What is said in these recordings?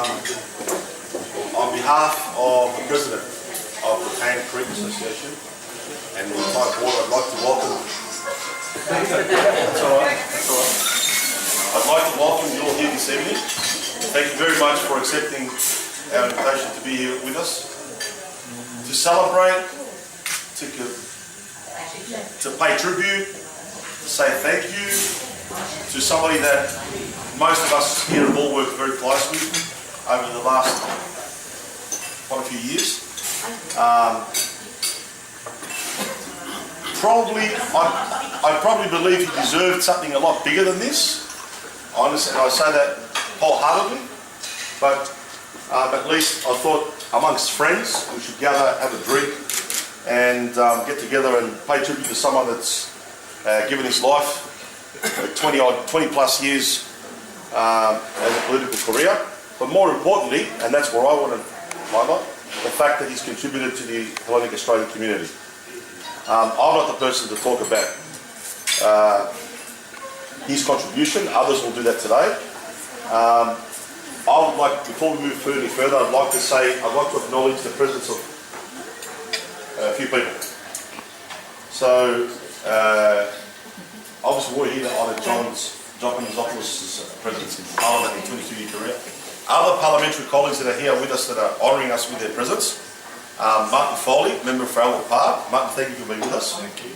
On behalf of the President of the Pαγκρήτια Association and the entire board, I'd like to welcome. That's all right. That's all right. I'd like to welcome you all here this evening. Thank you very much for accepting our invitation to be here with us, to celebrate, to pay tribute, to say thank you to somebody that most of us here have all worked very closely with over the last quite a few years. I probably believe he deserved something a lot bigger than this. Honestly, I say that wholeheartedly, but at least I thought amongst friends we should gather, have a drink, and get together and pay tribute to someone that's given his life 20 plus years as a political career. But more importantly, and that's where I want to highlight, the fact that he's contributed to the Hellenic Australian community. I'm not the person to talk about his contribution. Others will do that today. I would like, before we move any further, I'd like to acknowledge the presence of a few people. So, obviously we're here to honour John Pantazopoulos' presence in Parliament in 22-year career. Other parliamentary colleagues that are here with us that are honouring us with their presence. Martin Foley, member for Albert Park. Martin, thank you for being with us. Thank you.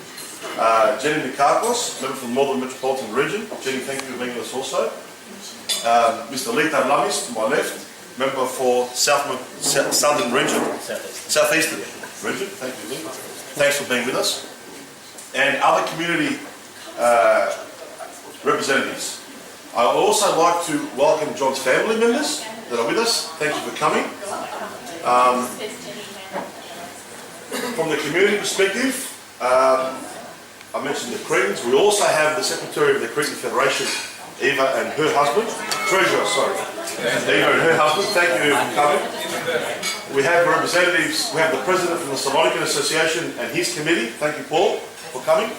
Jenny Mikakos, member for the Northern Metropolitan Region. Jenny, thank you for being with us also. Mr. Lito Lamis, to my left, member for Southern Region. Southeastern Region, thank you, Lee. Thanks for being with us. And other community representatives. I would also like to welcome John's family members that are with us. Thank you for coming. From the community perspective, I mentioned the Cretans. We also have the Secretary of the Cretan Federation, Eva, and her husband. Treasurer, sorry. Eva and her husband. Thank you for coming. We have representatives. We have the President from the Salonican Association and his committee. Thank you, Paul, for coming.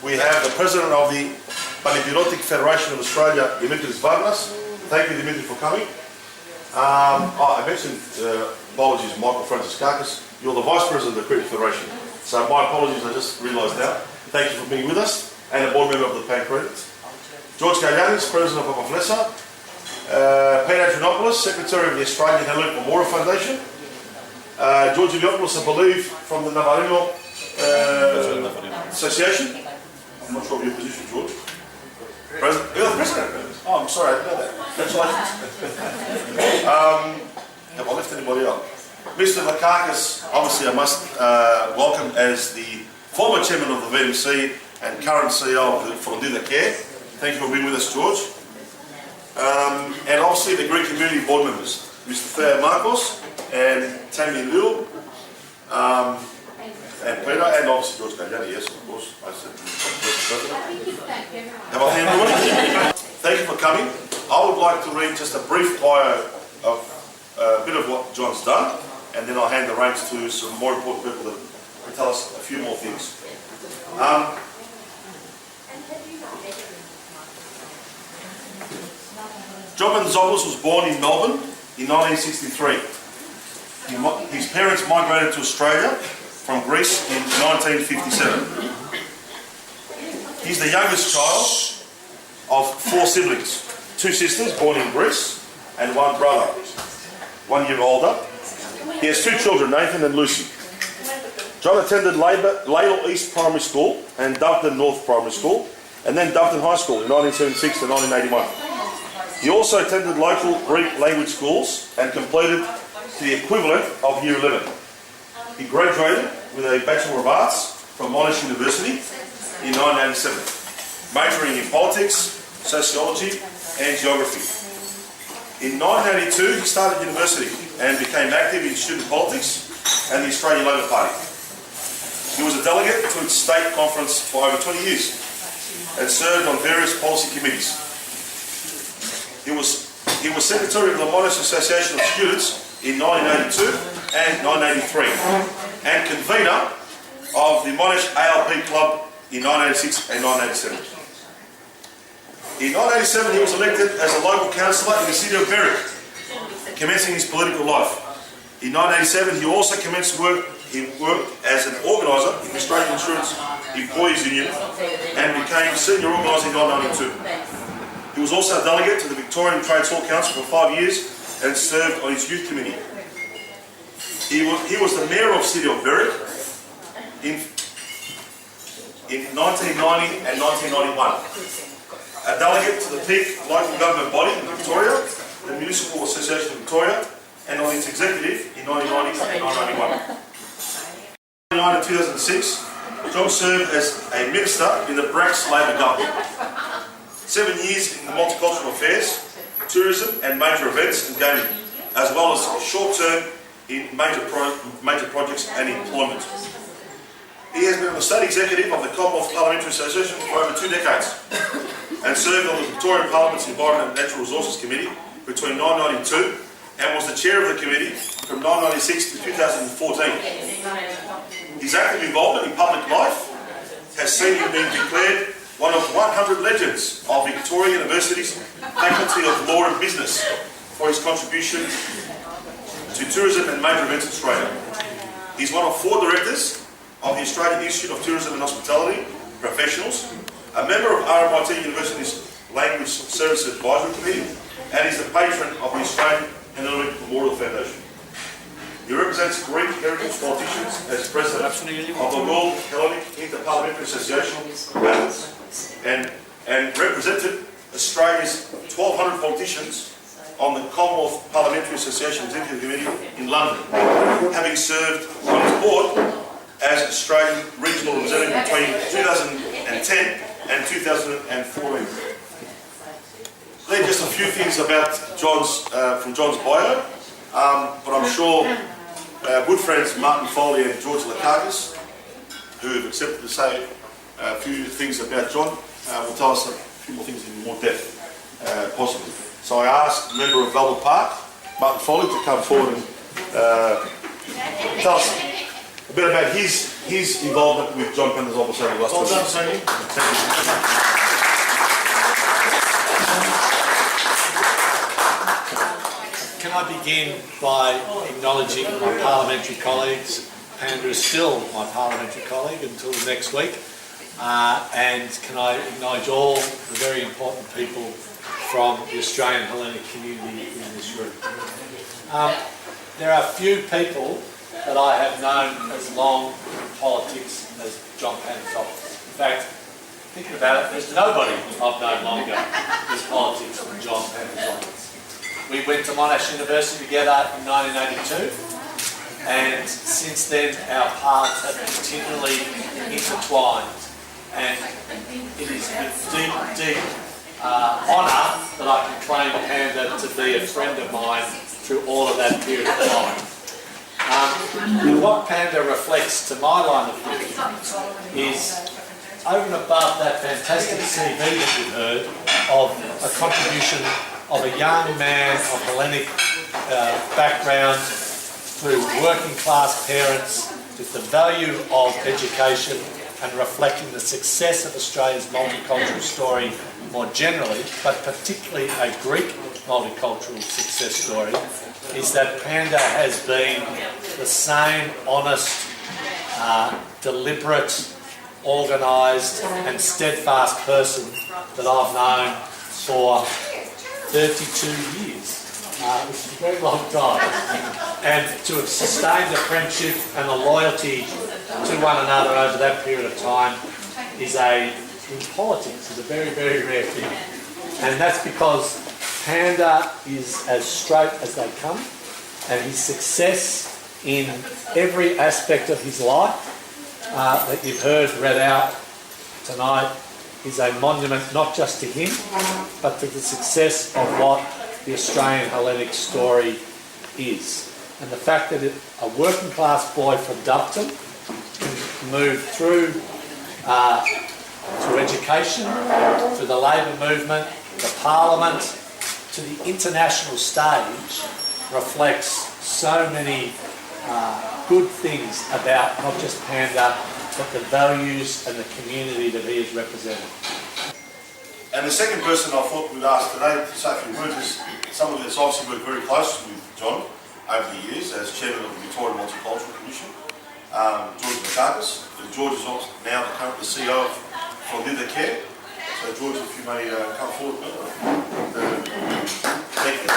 We have the President of the Pαγκρήτια Federation of Australia, Dimitris Varnas. Thank you, Dimitri, for coming. I mentioned, apologies, Michael Franciscakis. You're the Vice President of the Cretan Federation. So my apologies, I just realised now. Thank you for being with us, and a board member of the Pαγκρήτια. George Gallianis, President of Apoflessa. Peter Adrianopoulos, Secretary of the Australian Hellenic Memorial Foundation. George Iliopoulos, I believe, from the Navarino Association. I'm not sure of your position, George. President? You're the President? Oh, I'm sorry, I didn't know that. Congratulations. Have I left anybody out? Mr. Lakakis, obviously I must welcome as the former Chairman of the VMC and current CEO of the Fondida Care. Thank you for being with us, George. And obviously the Greek community board members, Mr. Theo Marcos and Tammy Liu, and Peter, and obviously George Galliani, yes, of course. I said, have I thanked everybody? Thank you for coming. I would like to read just a brief bio of a bit of what John's done, and then I'll hand the reins to some more important people that will tell us a few more things. John Pantazopoulos was born in Melbourne in 1963. His parents migrated to Australia from Greece in 1957. He's the youngest child of 4 siblings. 2 sisters born in Greece and 1 brother, 1 year older. He has 2 children, Nathan and Lucy. John attended Ladle East Primary School and Doveton North Primary School, and then Doveton High School in 1976 to 1981. He also attended local Greek language schools and completed the equivalent of Year 11. He graduated with a Bachelor of Arts from Monash University in 1987, majoring in politics, sociology and geography. In 1982 he started university and became active in student politics and the Australian Labor Party. He was a delegate to its state conference for over 20 years and served on various policy committees. He was secretary of the Monash Association of Students in 1982 and 1983 and convener of the Monash ALP Club in 1986 and 1987. In 1987 he was elected as a local councillor in the city of Berwick commencing his political life. In 1987, he also commenced work. He worked as an organiser in the Australian Insurance Employees Union and became senior organiser in 1992. He was also a delegate to the Victorian Trades Hall Council for 5 years and served on its youth committee. He was the mayor of the city of Berwick in 1990 and 1991. A delegate to the peak local government body in Victoria, the Municipal Association of Victoria, and on its executive in 1990 and 1991. In 2006, John served as a minister in the Brax Labor government. 7 years in the multicultural affairs, tourism and major events and gaming, as well as short-term in major projects and employment. He has been the state executive of the Commonwealth Parliamentary Association for over 2 decades and served on the Victorian Parliament's Environment and Natural Resources Committee between 1992 and was the chair of the committee from 1996 to 2014. His active involvement in public life has seen him being declared one of 100 legends of Victoria University's Faculty of Law and Business for his contribution to tourism and major events in Australia. He's one of 4 directors of the Australian Institute of Tourism and Hospitality Professionals, a member of RMIT University's Language Services Advisory Committee, and is the patron of the Australian Hellenic Memorial Foundation. He represents Greek heritage politicians as president of the World Hellenic Interparliamentary Association and represented Australia's 1,200 politicians on the Commonwealth Parliamentary Association Executive Committee in London, having served on its board as Australian Regional Representative between 2010 and 2014. These are just a few things about from John's bio, but I'm sure our good friends Martin Foley and George Lakakis, who have accepted to say a few things about John, will tell us a few more things in more depth, possibly. So I asked a member of Velvet Park, Martin Foley, to come forward and tell us a bit about his involvement with John Pantazopoulos over the last 2 years. Thank you. Can I begin by acknowledging my parliamentary colleagues? Panda is still my parliamentary colleague until next week. And can I acknowledge all the very important people from the Australian Hellenic community in this room. There are few people that I have known as long in politics as John Pantazopoulos. In fact, thinking about it, there's nobody I've known longer in politics than John Pantazopoulos. We went to Monash University together in 1982, and since then our paths have continually intertwined, and it is with deep honour that I can claim Panda to be a friend of mine through all of that period of time. And what Panda reflects to my line of thinking is, over and above that fantastic CV that you've heard of a contribution of a young man of Hellenic background through working class parents, with the value of education and reflecting the success of Australia's multicultural story more generally, but particularly a Greek multicultural success story, is that Panda has been the same honest, deliberate, organised and steadfast person that I've known for 32 years, which is a very long time, and to have sustained a friendship and a loyalty to one another over that period of time in politics, is a very, very rare thing. And that's because Panda is as straight as they come, and his success in every aspect of his life that you've heard read out tonight is a monument not just to him, but to the success of what the Australian Hellenic story is. And the fact that a working class boy from Dupton can move through education, through the labour movement, the parliament, to the international stage, reflects so many good things about not just Panda, but the values and the community that he has represented. And the second person I thought we'd ask today to say a few words is someone that's obviously worked very closely with John over the years as chairman of the Victorian Multicultural Commission, George McCartney. George is now currently the CEO of Litha Care. So George, if you may come forward. Thank you.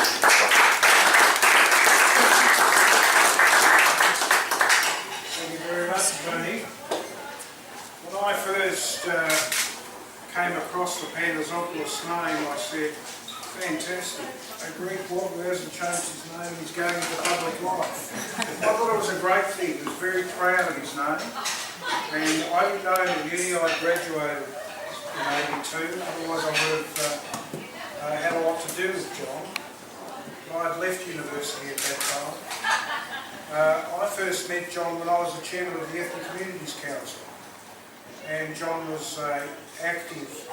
Thank you very much, Tony. When I first came across the Pantazopoulos name, I said, fantastic. A Greek blogger hasn't changed his name and he's going into public life. I thought it was a great thing. He was very proud of his name. And I didn't know in uni I'd graduated in 82, otherwise I would have had a lot to do with John. I'd left university at that time. I first met John when I was the chairman of the Ethnic Communities Council. And John was an active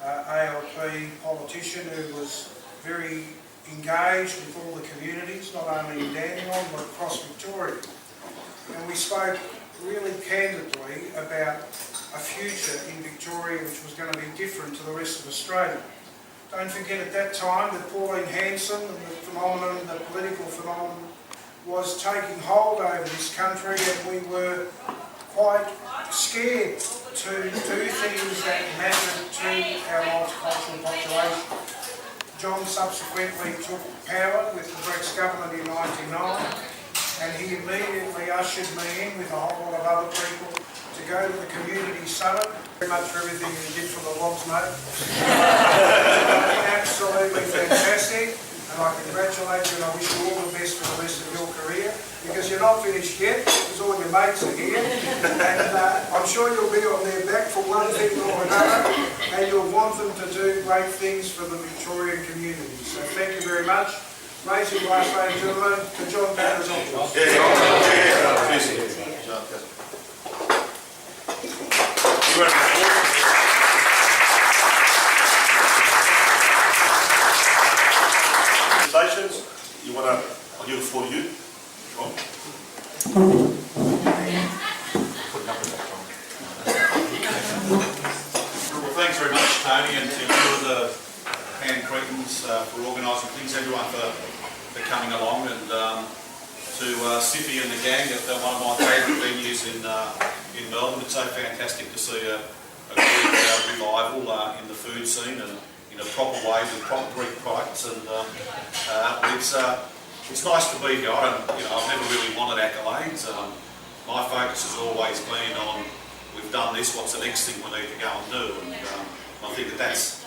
ALP politician who was very engaged with all the communities, not only in Dandenong but across Victoria. And we spoke really candidly about a future in Victoria which was going to be different to the rest of Australia. Don't forget at that time that Pauline Hanson and the phenomenon, the political phenomenon, was taking hold over this country, and we were quite scared to do things that mattered to our multicultural population. John subsequently took power with the Rex government in 1999, and he immediately ushered me in with a whole lot of other people to go to the community summit. Very much for everything you did for the logs, mate. Absolutely fantastic, and I congratulate you and I wish you all the best for the rest of your career, because you're not finished yet, because all your mates are here, and I'm sure you'll be on their back for one thing or another, and you'll want them to do great things for the Victorian community. So thank you very much. Raise your glass, ladies and gentlemen, to John Pantazopoulos. You want to, I'll give the floor to you. Well, thanks very much, Tony, and to all of the Pan Cretans for organising things, everyone for coming along, and to Sippy and the gang at one of my favourite venues in Melbourne. It's so fantastic to see a Greek revival in the food scene and in a proper way with proper Greek products, and it's nice to be here. I've never really wanted accolades. My focus has always been on, we've done this, what's the next thing we need to go and do, and I think that's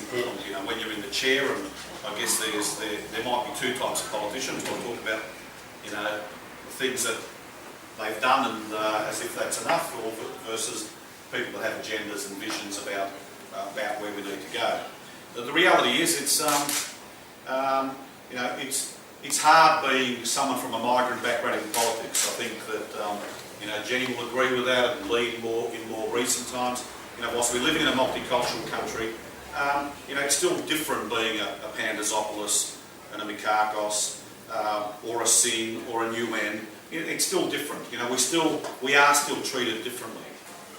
important. When you're in the chair, and I guess there might be two types of politicians. We'll talk about the things that they've done and as if that's enough, or versus people that have agendas and visions about where we need to go. The reality is, it's hard being someone from a migrant background in politics. I think that Jenny will agree with that, and lead in more recent times. Whilst we're living in a multicultural country, it's still different being a Pantazopoulos and a Mikakos, or a Sin or a Nguyen. It's still different. We are still treated differently.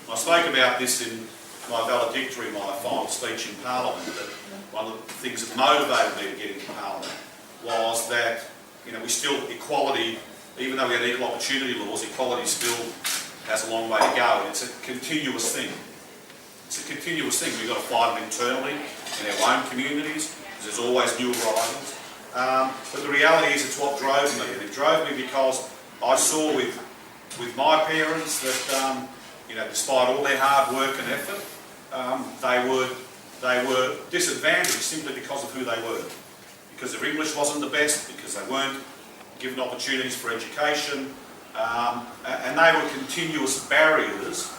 I spoke about this in my valedictory, my final speech in Parliament, that one of the things that motivated me to get into Parliament was that we still, equality, even though we had equal opportunity laws, equality still has a long way to go. It's a continuous thing. It's a continuous thing. We've got to fight it internally in our own communities, because there's always new horizons. But the reality is, it's what drove me, and it drove me because I saw with my parents that despite all their hard work and effort, they were disadvantaged simply because of who they were. Because their English wasn't the best, because they weren't given opportunities for education, and they were continuous barriers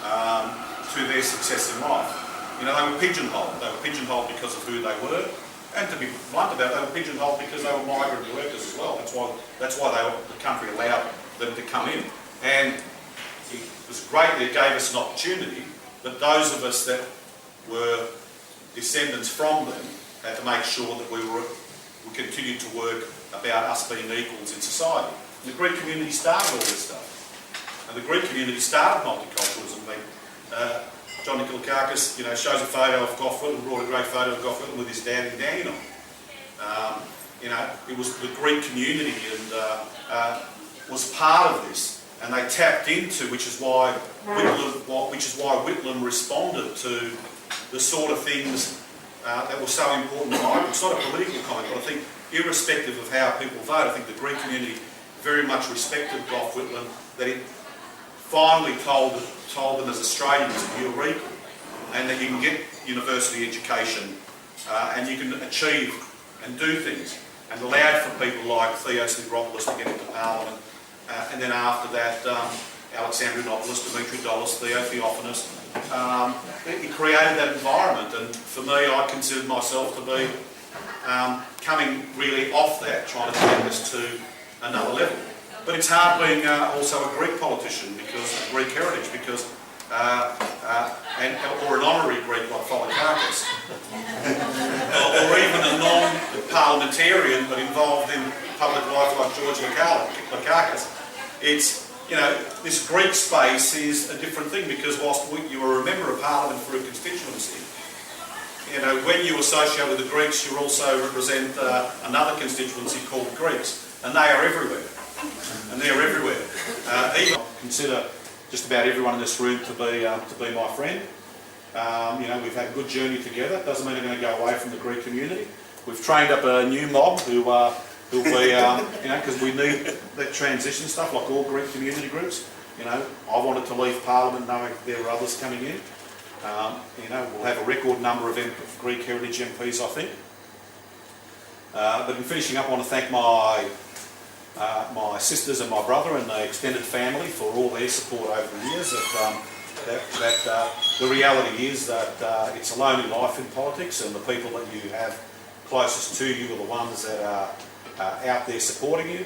to their success in life. They were pigeonholed. They were pigeonholed because of who they were, and to be blunt about it, they were pigeonholed because they were migrant workers as well. That's why the country allowed them to come in. And it was great that it gave us an opportunity, but those of us that were descendants from them had to make sure that we continued to work about us being equals in society. And the Greek community started all this stuff. And the Greek community started multiculturalism. John Nikolakakis, shows a photo of Gough Whitlam, brought a great photo of Gough Whitlam with his dad in Dandenong. It was the Greek community and was part of this, and they tapped into, which is why Whitlam responded to the sort of things that were so important to Michael. It's not a political comment, but I think irrespective of how people vote, I think the Greek community very much respected Gough Whitlam, that he finally told them as Australians that you're equal and that you can get university education and you can achieve and do things, and allowed for people like Theo Sideropoulos to get into Parliament, and then after that Alexandrinopoulos, Dimitriadoulos, Theo Theophanis. He created that environment, and for me I considered myself to be coming really off that, trying to take us to another level. But it's hard being also a Greek politician, because Greek heritage, because or an honorary Greek like Polakakis, or even a non-parliamentarian but involved in public life like George Lakakis. It's, this Greek space is a different thing, because whilst you are a member of Parliament for a constituency, when you associate with the Greeks, you also represent another constituency called Greeks, and they are everywhere. And they're everywhere. Even I consider just about everyone in this room to be my friend. We've had a good journey together. It doesn't mean I'm going to go away from the Greek community. We've trained up a new mob who'll be, because we need that transition stuff, like all Greek community groups. I wanted to leave Parliament knowing there were others coming in. We'll have a record number of Greek heritage MPs, I think. But in finishing up, I want to thank my sisters and my brother and the extended family for all their support over the years. The reality is that it's a lonely life in politics, and the people that you have closest to you are the ones that are out there supporting you.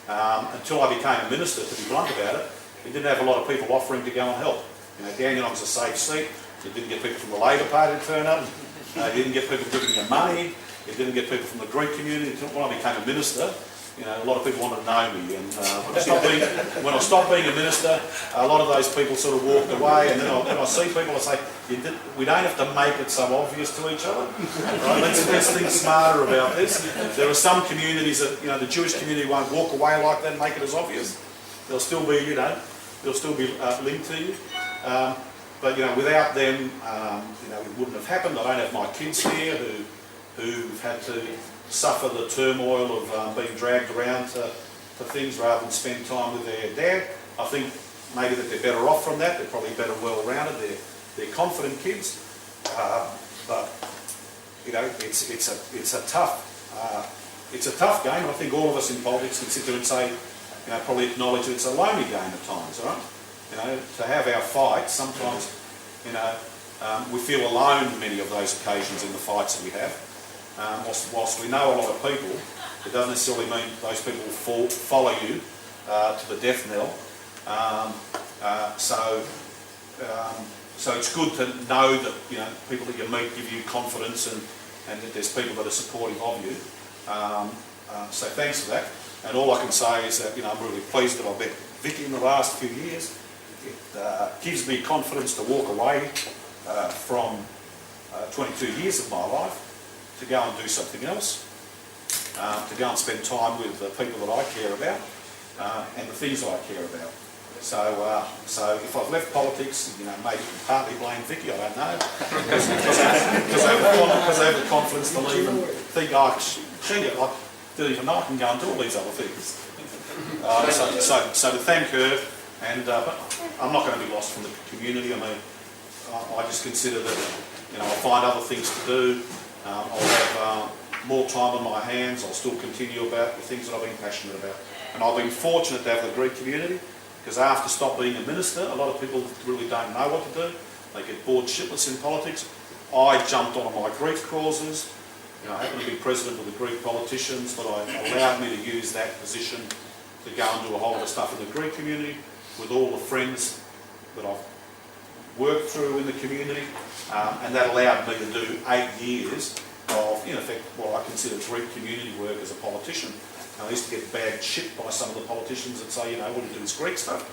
Until I became a minister, to be blunt about it, we didn't have a lot of people offering to go and help. Dandenong was a safe seat. You didn't get people from the Labor Party to turn up. You didn't get people giving you money. You didn't get people from the Greek community. When I became a minister, a lot of people wanted to know me, and when I stopped being a minister, a lot of those people sort of walked away, and then I see people, I say, we don't have to make it so obvious to each other. Right? Let's think smarter about this. There are some communities that, the Jewish community won't walk away like that and make it as obvious. They'll still be, linked to you. But without them, it wouldn't have happened. I don't have my kids here who've had to suffer the turmoil of being dragged around to things rather than spend time with their dad. I think maybe that they're better off from that. They're probably better well-rounded. They're confident kids. But it's a tough game. I think all of us in politics can sit there and say, probably acknowledge that it's a lonely game at times, all right? To have our fights, sometimes, we feel alone in many of those occasions in the fights that we have. Whilst we know a lot of people, it doesn't necessarily mean those people follow you to the death knell. So it's good to know that people that you meet give you confidence, and that there's people that are supportive of you. So thanks for that. And all I can say is that I'm really pleased that I've met Vicky in the last few years. It gives me confidence to walk away from 22 years of my life, to go and do something else, to go and spend time with the people that I care about, and the things that I care about. So if I've left politics, maybe you can partly blame Vicky, I don't know, because I have the confidence to leave and think, I didn't even know I can go and do all these other things. So to thank her, and but I'm not going to be lost from the community. I just consider that I'll find other things to do. I'll have more time on my hands. I'll still continue about the things that I've been passionate about. And I've been fortunate to have the Greek community, because after stop being a minister, a lot of people really don't know what to do. They get bored shitless in politics. I jumped onto my Greek causes. I happened to be president of the Greek politicians, but it allowed me to use that position to go and do a whole lot of stuff in the Greek community with all the friends that I've worked through in the community, and that allowed me to do 8 years of, in effect, what I consider Greek community work as a politician. I used to get bad shit by some of the politicians that say, what do you do this Greek stuff?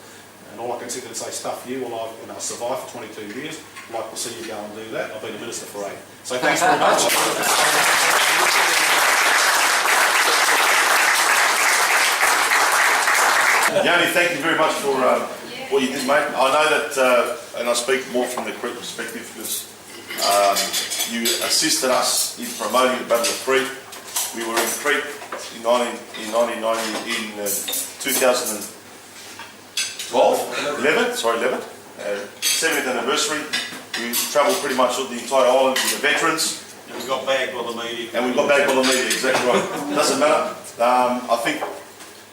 And all I can sit there and say, stuff you, well, I've survived for 22 years. I'd like to see you go and do that. I've been a minister for 8. So thanks very much. Yanni, thank you very much for what you did, mate. I know that, and I speak more from the Crete perspective, because you assisted us in promoting the Battle of Crete. We were in Crete in 2011, 70th anniversary. We travelled pretty much the entire island with the veterans. And we got bagged by the media. Exactly right. Doesn't matter. I think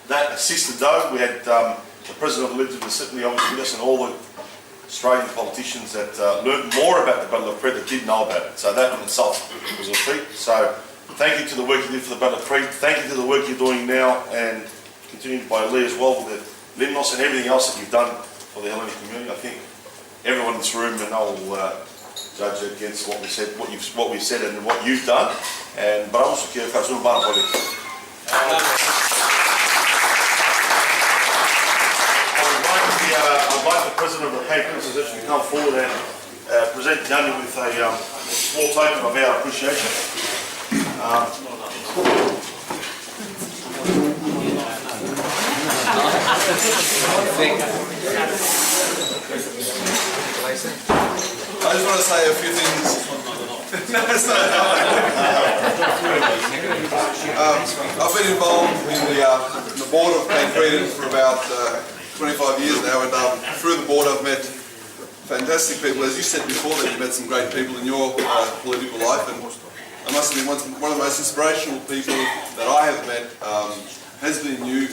that assisted though. We had the President of the Legislature certainly obviously with us, and all the Australian politicians that learned more about the Battle of Crete that didn't know about it. So that in itself was a feat. So thank you to the work you did for the Battle of Crete. Thank you to the work you're doing now, and continued by Lee as well with the Limnos and everything else that you've done for the Hellenic community. I think everyone in this room and I will judge against what we said, what we've said, and what you've done. And but also care for some part of it. I'd like the President of the Paper Association to come forward and present Yanni with a small token of our appreciation. I just want to say a few things. I've been involved in the board of Pαγκρήτια for about 25 years now, and through the board I've met fantastic people. As you said before, that you've met some great people in your political life, and I must admit one of the most inspirational people that I have met has been you,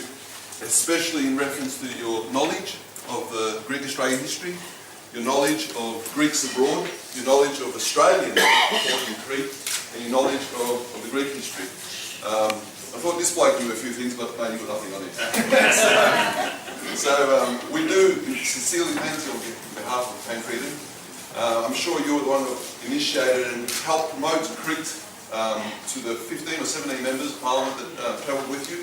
especially in reference to your knowledge of the Greek Australian history, your knowledge of Greeks abroad, your knowledge of Australian thought in Crete, and your knowledge of the Greek history. I thought this bloke knew a few things, but maybe got nothing on it. So we do sincerely thank you on behalf of Pαγκρήτια. I'm sure you were the one who initiated and helped promote Crete to the 15 or 17 members of Parliament that travelled with you.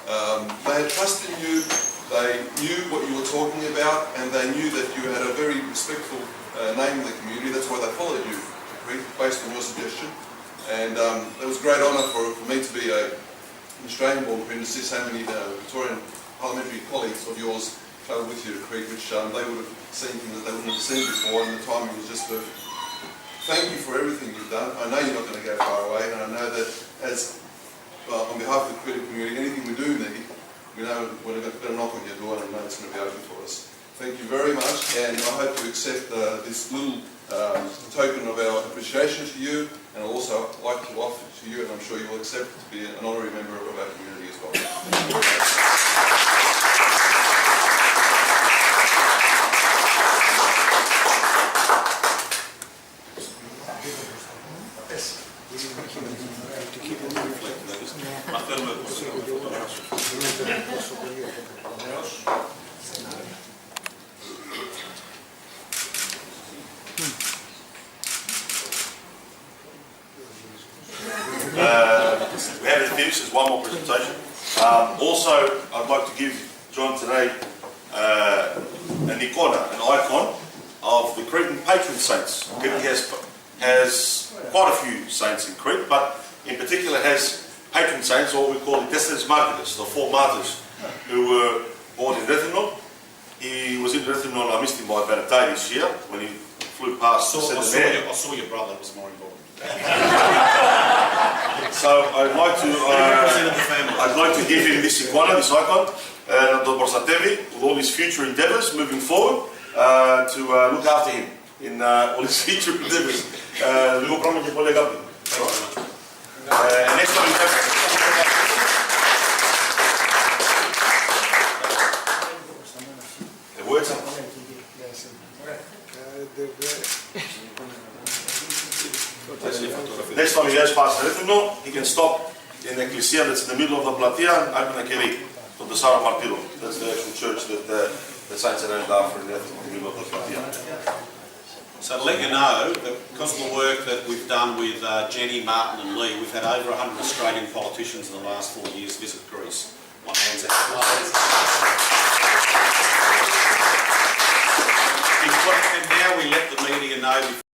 They had trust in you, they knew what you were talking about, and they knew that you had a very respectful name in the community. That's why they followed you to Crete, based on your suggestion. And it was a great honour for me to be an Australian-born Queen, to see so many Victorian parliamentary colleagues of yours travel with you to Crete, which they would have seen things that they wouldn't have seen before, and the timing was just perfect. Thank you for everything you've done. I know you're not going to go far away, and I know that as on behalf of the Crete community, anything we do need, we know we're going to knock on your door, and I know it's going to be open for us. Thank you very much, and I hope to accept this little token of our appreciation to you, and I'd also like to offer to you, and I'm sure you will accept, to be an honorary member of our community as well. We haven't finished, there's one more presentation. Also, I'd like to give John today an icon of the Cretan patron saints. Crete has quite a few saints in Crete, but in particular has patron saints, or we call it Testers Martyrs, the 4 martyrs who were born in Rethymnon. He was in Rethymnon, I missed him by about a day this year when he flew past. I saw your brother, it was more important. So I'd like to give him this icon, and to προστατεύει with all his future endeavours moving forward, to look after him in all his future endeavours. Λίγο πράγμα και πολύ αγάπη. Next time, εγώ έτσι. Next time he goes past Rethymnon, he can stop in the ecclesia that's in the middle of the platia and open a keri to the Sara Martyro. That's the actual church that the saints are named after in the middle of the platia. So to let you know that because of the work that we've done with Jenny, Martin and Lee, we've had over 100 Australian politicians in the last 4 years visit Greece. My hands out. how we let the media know